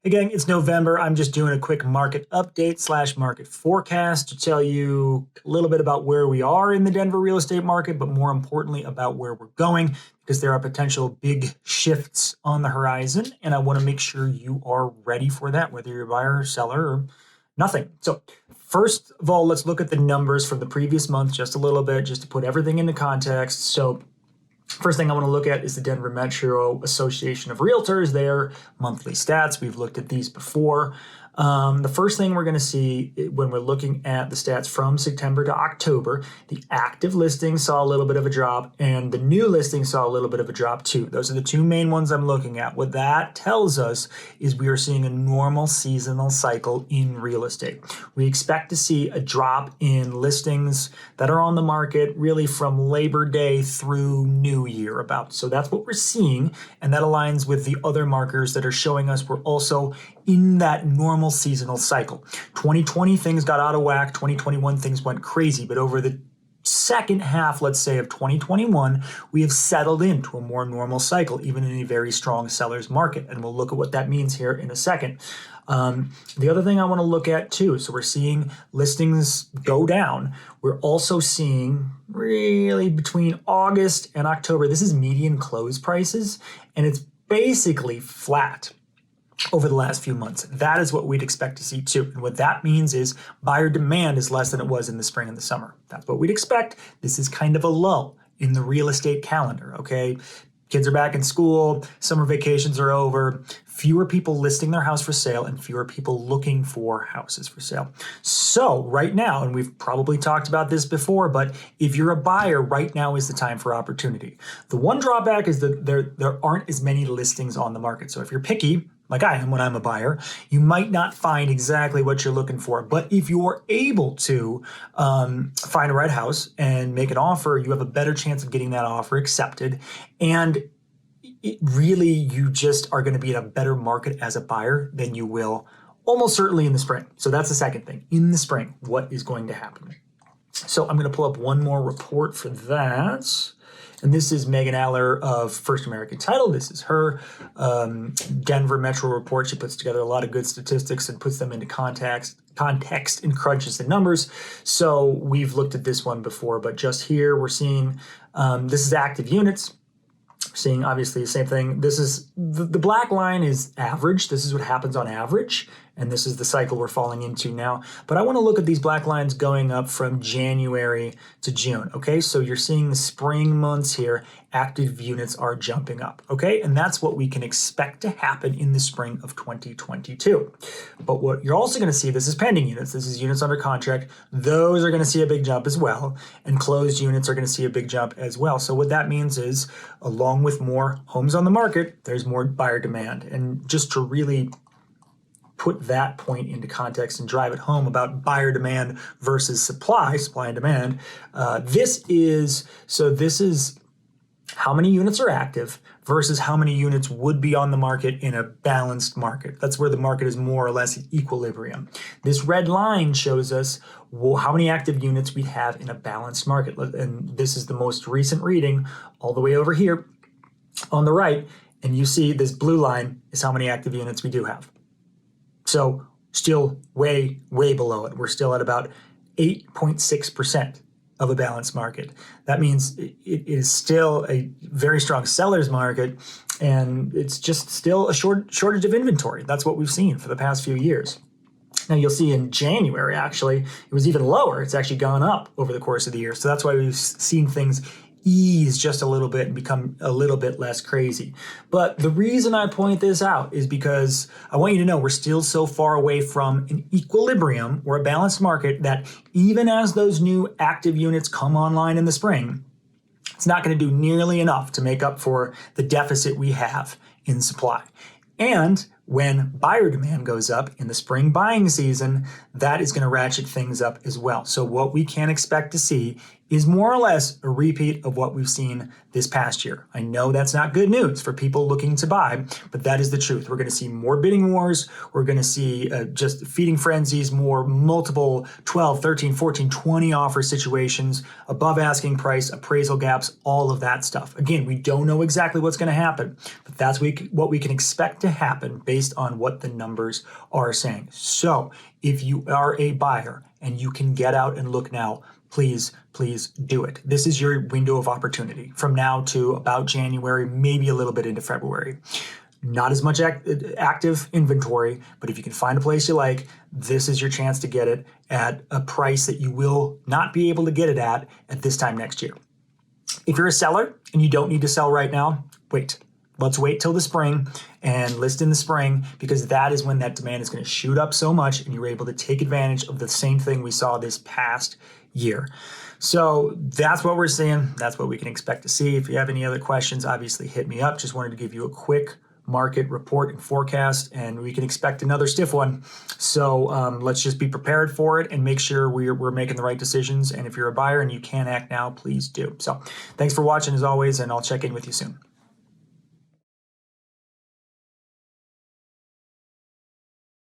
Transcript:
Again, it's November. I'm just doing a quick market update / market forecast to tell you a little bit about where we are in the Denver real estate market, but more importantly about where we're going, because there are potential big shifts on the horizon. And I want to make sure you are ready for that, whether you're a buyer or seller or nothing. So first of all, let's look at the numbers from the previous month just a little bit, just to put everything into context. So first thing I want to look at is the Denver Metro Association of Realtors, their monthly stats. We've looked at these before. The first thing we're going to see when we're looking at the stats from September to October, the active listings saw a little bit of a drop and the new listings saw a little bit of a drop too. Those are the two main ones I'm looking at. What that tells us is we are seeing a normal seasonal cycle in real estate. We expect to see a drop in listings that are on the market really from Labor Day through New Year about. So that's what we're seeing, and that aligns with the other markers that are showing us we're also in that normal seasonal cycle. 2020 things got out of whack, 2021 things went crazy, but over the second half, let's say, of 2021, we have settled into a more normal cycle, even in a very strong seller's market. And we'll look at what that means here in a second. The other thing I want to look at too, so we're seeing listings go down. We're also seeing really between August and October, this is median close prices, and it's basically flat over the last few months. That is what we'd expect to see too. And what that means is buyer demand is less than it was in the spring and the summer. That's what we'd expect. This is kind of a lull in the real estate calendar, okay? Kids are back in school, summer vacations are over, fewer people listing their house for sale and fewer people looking for houses for sale. So right now, and we've probably talked about this before, but if you're a buyer, right now is the time for opportunity. The one drawback is that there aren't as many listings on the market. So if you're picky, like I am when I'm a buyer, you might not find exactly what you're looking for. But if you're able to find a right house and make an offer, you have a better chance of getting that offer accepted. And really, you just are going to be in a better market as a buyer than you will almost certainly in the spring. So that's the second thing. In the spring, what is going to happen? So I'm going to pull up one more report for that. And this is Megan Aller of First American Title. This is her Denver Metro report. She puts together a lot of good statistics and puts them into context and crunches the numbers. So we've looked at this one before, but just here we're seeing this is active units. We're seeing obviously the same thing. This is the black line is average. This is what happens on average. And this is the cycle we're falling into now. But I want to look at these black lines going up from January to June. Okay, so you're seeing the spring months here, active units are jumping up. Okay, and that's what we can expect to happen in the spring of 2022. But what you're also going to see, this is pending units. This is units under contract. Those are going to see a big jump as well. And closed units are going to see a big jump as well. So what that means is, along with more homes on the market, there's more buyer demand. And just to really put that point into context and drive it home about buyer demand versus supply and demand. This is how many units are active versus how many units would be on the market in a balanced market. That's where the market is more or less in equilibrium. This red line shows us how many active units we have in a balanced market. And this is the most recent reading all the way over here on the right. And you see this blue line is how many active units we do have. So still way, way below it. We're still at about 8.6% of a balanced market. That means it is still a very strong seller's market, and it's just still a shortage of inventory. That's what we've seen for the past few years. Now you'll see in January, actually, it was even lower. It's actually gone up over the course of the year. So that's why we've seen things ease just a little bit and become a little bit less crazy. But the reason I point this out is because I want you to know we're still so far away from an equilibrium or a balanced market that even as those new active units come online in the spring, it's not going to do nearly enough to make up for the deficit we have in supply. And when buyer demand goes up in the spring buying season, that is going to ratchet things up as well. So what we can expect to see is more or less a repeat of what we've seen this past year. I know that's not good news for people looking to buy, but that is the truth. We're going to see more bidding wars. We're going to see just feeding frenzies, more multiple 12, 13, 14, 20 offer situations, above asking price, appraisal gaps, all of that stuff. Again, we don't know exactly what's going to happen, but that's what we can expect to happen based on what the numbers are saying. So if you are a buyer and you can get out and look now, please do it. This is your window of opportunity from now to about January, maybe a little bit into February. Not as much active inventory, but if you can find a place you like, this is your chance to get it at a price that you will not be able to get it at this time next year. If you're a seller and you don't need to sell right now, wait. Let's wait till the spring and list in the spring, because that is when that demand is going to shoot up so much and you're able to take advantage of the same thing we saw this past year. So that's what we're seeing. That's what we can expect to see. If you have any other questions, obviously hit me up. Just wanted to give you a quick market report and forecast, and we can expect another stiff one. So let's just be prepared for it and make sure we're making the right decisions. And if you're a buyer and you can act now, please do. So thanks for watching as always, and I'll check in with you soon.